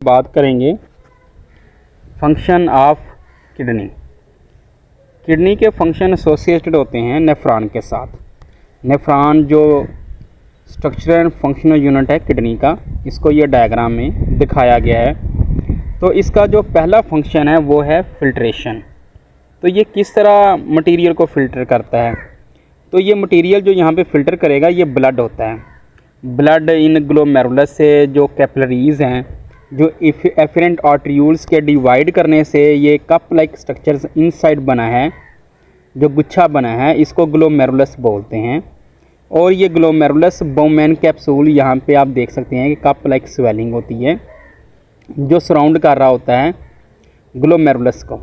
बात करेंगे function of kidney. Kidney के फंक्शन एसोसिएटेड होते हैं नेफ्रॉन के साथ। नेफ्रॉन जो स्ट्रक्चरल एंड फंक्शनल यूनिट है किडनी का, इसको ये डायग्राम में दिखाया गया है। तो इसका जो पहला फंक्शन है वो है फिल्ट्रेशन। तो ये किस तरह मटेरियल को फ़िल्टर करता है? तो ये मटेरियल जो यहाँ पे फ़िल्टर करेगा ये ब्लड होता है। ब्लड इन ग्लोमेरुलस से जो कैपिलरीज़ हैं, जो एफरेंट आर्टरियूल्स के डिवाइड करने से ये कप लाइक स्ट्रक्चर्स इनसाइड बना है, जो गुच्छा बना है, इसको ग्लोमेरुलस बोलते हैं। और ये ग्लोमेरुलस बोमेन कैप्सूल, यहाँ पे आप देख सकते हैं कि कप लाइक स्वेलिंग होती है जो सराउंड कर रहा होता है ग्लोमेरुलस को।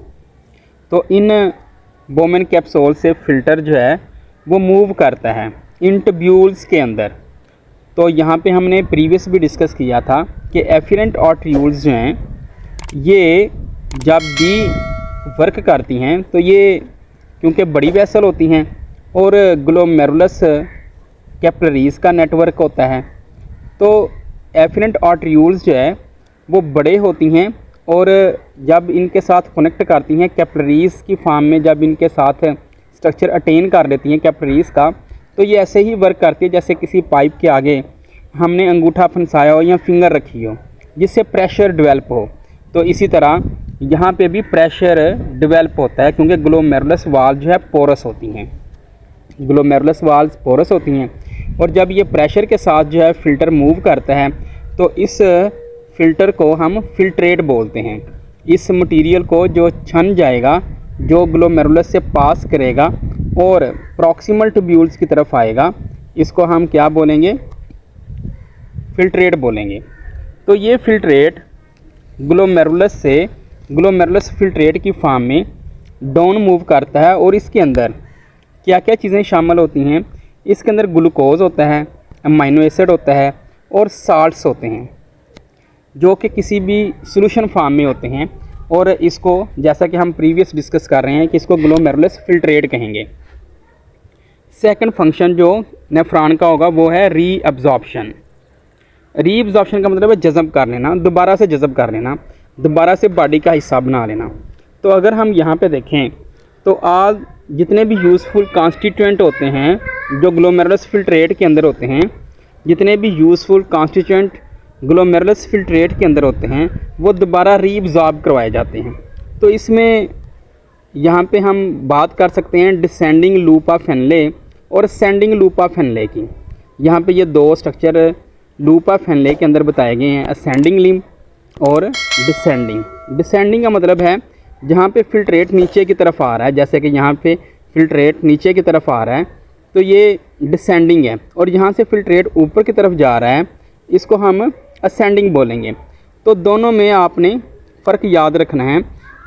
तो इन बोमेन कैप्सूल से फ़िल्टर जो है वो मूव करता है इन ट्यूब्यूल्स के अंदर। तो यहाँ पे हमने प्रीवियस भी डिस्कस किया था कि एफरेंट आर्टरियूल्स जो हैं ये जब भी वर्क करती हैं तो ये क्योंकि बड़ी वेसल होती हैं और ग्लोमेरुलस कैपिलरीज़ का नेटवर्क होता है, तो एफरेंट आर्टरियूल्स जो है वो बड़े होती हैं और जब इनके साथ कनेक्ट करती हैं कैपिलरीज़ की फॉर्म में, जब इनके साथ स्ट्रक्चर अटेन कर लेती हैं कैपिलरीज़ का, तो ये ऐसे ही वर्क करती है जैसे किसी पाइप के आगे हमने अंगूठा फंसाया हो या फिंगर रखी हो जिससे प्रेशर डेवलप हो। तो इसी तरह यहाँ पे भी प्रेशर डेवलप होता है क्योंकि ग्लोमेरुलस वाल्व जो है पोरस होती हैं। ग्लोमेरुलस वाल्व पोरस होती हैं और जब ये प्रेशर के साथ जो है फ़िल्टर मूव करता है तो इस फ़िल्टर को हम फिल्ट्रेट बोलते हैं। इस मटेरियल को जो छन जाएगा, जो ग्लोमेरुलस से पास करेगा और प्रॉक्सिमल ट्यूब्यूल्स की तरफ आएगा, इसको हम क्या बोलेंगे? फिल्ट्रेट बोलेंगे। तो ये फिल्ट्रेट ग्लोमेरुलस से ग्लोमेरुलस फिल्ट्रेट की फॉर्म में डाउन मूव करता है। और इसके अंदर क्या क्या चीज़ें शामिल होती हैं? इसके अंदर ग्लूकोज होता है, अमाइनो एसिड होता है और साल्ट्स होते हैं जो कि किसी भी सॉल्यूशन फॉर्म में होते हैं। और इसको जैसा कि हम प्रीवियस डिस्कस कर रहे हैं कि इसको ग्लोमेरुलस फिल्ट्रेट कहेंगे। सेकंड फंक्शन जो नेफ्रॉन का होगा वो है रीअब्जॉर्प्शन। रीअब्जॉर्प्शन का मतलब है जज़ब कर लेना, दोबारा से जज़ब कर लेना, दोबारा से बॉडी का हिस्सा बना लेना। तो अगर हम यहाँ पे देखें तो आज जितने भी यूज़फुल कॉन्स्टिट्यूएंट होते हैं जो ग्लोमेरुलस फिल्ट्रेट के अंदर होते हैं, जितने भी यूज़फुल कॉन्स्टिट्यूएंट ग्लोमेरुलस फिल्ट्रेट के अंदर होते हैं वो दोबारा रीअब्जॉर्ब करवाए जाते हैं। तो इसमें यहाँ पे हम बात कर सकते हैं डिसेंडिंग लूप ऑफ हेनले और असेंडिंग लूप ऑफ हेनले की। यहाँ पे ये दो स्ट्रक्चर लूप ऑफ हेनले के अंदर बताए गए हैं, असेंडिंग लिम्ब और डिसेंडिंग। डिसेंडिंग का मतलब है जहाँ पे फिल्ट्रेट नीचे की तरफ आ रहा है, जैसे कि यहाँ पे फिल्ट्रेट नीचे की तरफ आ रहा है तो ये डिसेंडिंग है। और यहाँ से फिल्ट्रेट ऊपर की तरफ जा रहा है, इसको हम असेंडिंग बोलेंगे। तो दोनों में आपने फ़र्क याद रखना है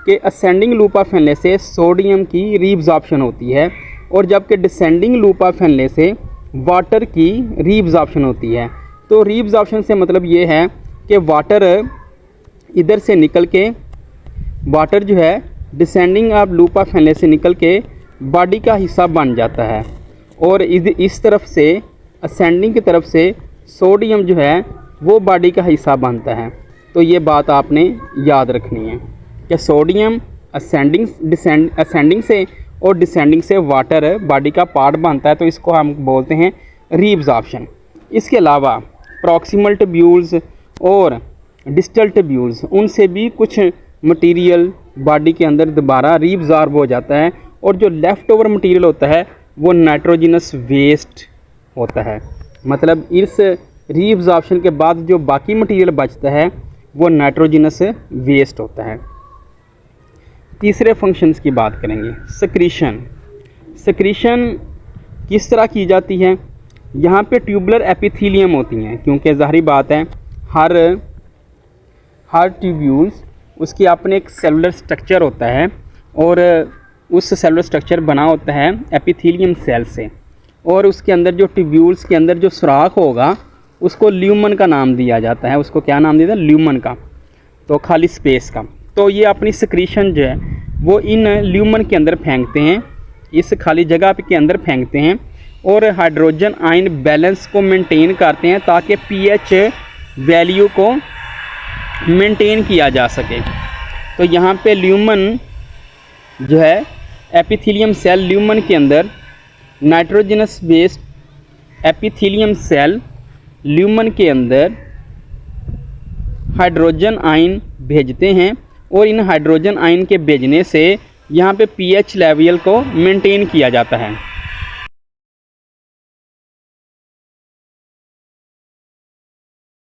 कि असेंडिंग लूप ऑफ हेनले से सोडियम की रीअब्जॉर्प्शन होती है और जबकि डिसेंडिंग लूप ऑफ हेनले से वाटर की रीअब्जॉर्प्शन होती है। तो रीअब्जॉर्प्शन से मतलब ये है कि वाटर इधर से निकल के, वाटर जो है descending of loop of Henle से निकल के बॉडी का हिस्सा बन जाता है और इस तरफ से असेंडिंग की तरफ से सोडियम जो है वो बॉडी का हिस्सा बनता है। तो ये बात आपने याद रखनी है कि सोडियम असेंडिंग से और डिसेंडिंग से वाटर बॉडी का पार्ट बनता है, तो इसको हम बोलते हैं रीअब्जॉर्प्शन। इसके अलावा प्रॉक्सिमल ट्यूब्यूल्स और डिस्टल ट्यूब्यूल्स, उनसे भी कुछ मटेरियल बॉडी के अंदर दोबारा रीअब्जॉर्ब हो जाता है और जो लेफ़्ट ओवर मटेरियल होता है वो नाइट्रोजनस वेस्ट होता है। मतलब इस रीअब्जॉर्प्शन के बाद जो बाकी मटेरियल बचता है वो नाइट्रोजनस वेस्ट होता है। तीसरे फंक्शंस की बात करेंगे, सेक्रीशन। सेक्रीशन किस तरह की जाती है? यहाँ पे ट्यूबुलर एपिथेलियम होती हैं क्योंकि ज़ाहिर बात है हर ट्यूब्यूल्स उसकी अपने एक सेलुलर स्ट्रक्चर होता है और उस सेलुलर स्ट्रक्चर बना होता है एपिथेलियम सेल से, और उसके अंदर जो ट्यूब्यूल्स के अंदर जो सुराख होगा उसको ल्यूमन का नाम दिया जाता है। उसको क्या नाम दिया जाता है? ल्यूमन का, तो खाली स्पेस का। तो ये अपनी सेक्रीशन जो है वो इन ल्यूमन के अंदर फेंकते हैं, इस खाली जगह के अंदर फेंकते हैं और हाइड्रोजन आयन बैलेंस को मेंटेन करते हैं ताकि पीएच वैल्यू को मेंटेन किया जा सके। तो यहाँ पे ल्यूमन जो है एपिथेलियम सेल, ल्यूमन के अंदर nitrogenous based epithelium cell lumen के अंदर हाइड्रोजन आयन भेजते हैं और इन हाइड्रोजन आयन के भेजने से यहाँ पे पीएच लेवल को मेंटेन किया जाता है।